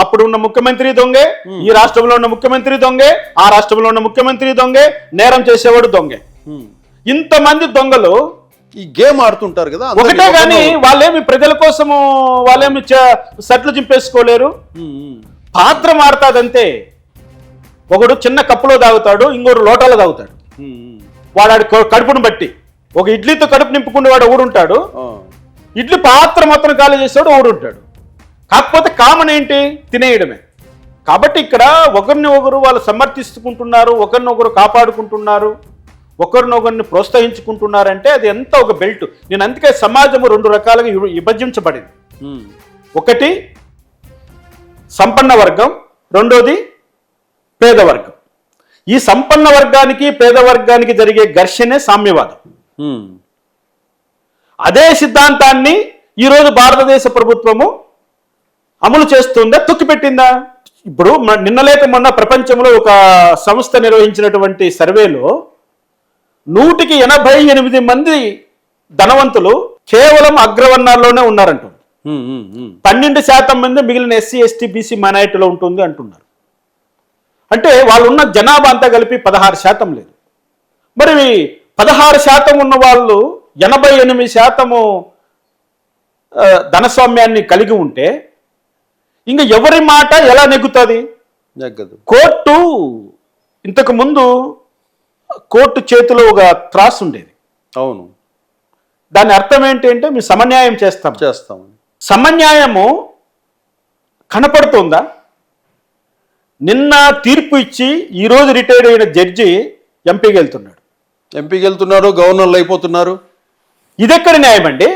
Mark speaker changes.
Speaker 1: అప్పుడు ఉన్న ముఖ్యమంత్రి దొంగే, ఈ రాష్ట్రంలో ఉన్న ముఖ్యమంత్రి దొంగే, ఆ రాష్ట్రంలో ఉన్న ముఖ్యమంత్రి దొంగే, నేరం చేసేవాడు దొంగే. ఇంతమంది దొంగలు
Speaker 2: ఈ గేమ్ ఆడుతుంటారు కదా,
Speaker 1: ఒకటే గాని వాళ్ళేమి ప్రజల కోసము వాళ్ళేమి సెట్లు చింపేసుకోలేరు. పాత్ర మారుతాదంతే. ఒకడు చిన్న కప్పులో తాగుతాడు, ఇంకోడు లోటాలో తాగుతాడు. వాడు కడుపును బట్టి ఒక ఇడ్లీతో కడుపు నింపుకునే వాడు ఊడుంటాడు, ఇడ్లీ పాత్ర మొత్తం ఖాళీ చేసేవాడు ఊడుంటాడు. కాకపోతే కామన్ ఏంటి? తినేయడమే. కాబట్టి ఇక్కడ ఒకరిని ఒకరు వాళ్ళు సమర్థించుకుంటున్నారు, ఒకరినొకరు కాపాడుకుంటున్నారు, ఒకరినొకరిని ప్రోత్సహించుకుంటున్నారంటే అది ఎంత ఒక బెల్ట్. నేను అందుకే సమాజము 2 రకాలుగా విభజించబడింది. ఒకటి సంపన్న వర్గం, రెండోది పేద వర్గం. ఈ సంపన్న వర్గానికి పేద వర్గానికి జరిగే ఘర్షణే సామ్యవాదం. అదే సిద్ధాంతాన్ని ఈరోజు భారతదేశ ప్రభుత్వము అమలు చేస్తుందా, తొక్కిపెట్టిందా? ఇప్పుడు నిన్న లేక మొన్న ప్రపంచంలో ఒక సంస్థ నిర్వహించినటువంటి సర్వేలో 188 మంది ధనవంతులు కేవలం అగ్రవర్ణాల్లోనే ఉన్నారంటుంది. 12% మంది మిగిలిన ఎస్సీ, ఎస్టీ, బీసీ మైనారిటీలో ఉంటుంది అంటున్నారు. అంటే వాళ్ళు ఉన్న జనాభా అంతా కలిపి 16% లేదు. మరి 16% ఉన్న వాళ్ళు 88% ధనస్వామ్యాన్ని కలిగి ఉంటే ఇంకా ఎవరి మాట ఎలా నెగ్గుతుంది? కోర్టు ఇంతకు ముందు కోర్టు చేతిలో ఒక త్రాసు ఉండేది.
Speaker 2: అవును.
Speaker 1: దాని అర్థం ఏంటి అంటే మేము సమన్యాయం చేస్తాం. సమన్యాయము కనపడుతుందా? నిన్న తీర్పు ఇచ్చి ఈరోజు రిటైర్డ్ అయిన జడ్జి ఎంపీకి వెళ్తున్నాడు,
Speaker 2: గవర్నర్లు అయిపోతున్నారు.
Speaker 1: ఇదెక్కడ న్యాయం అండి?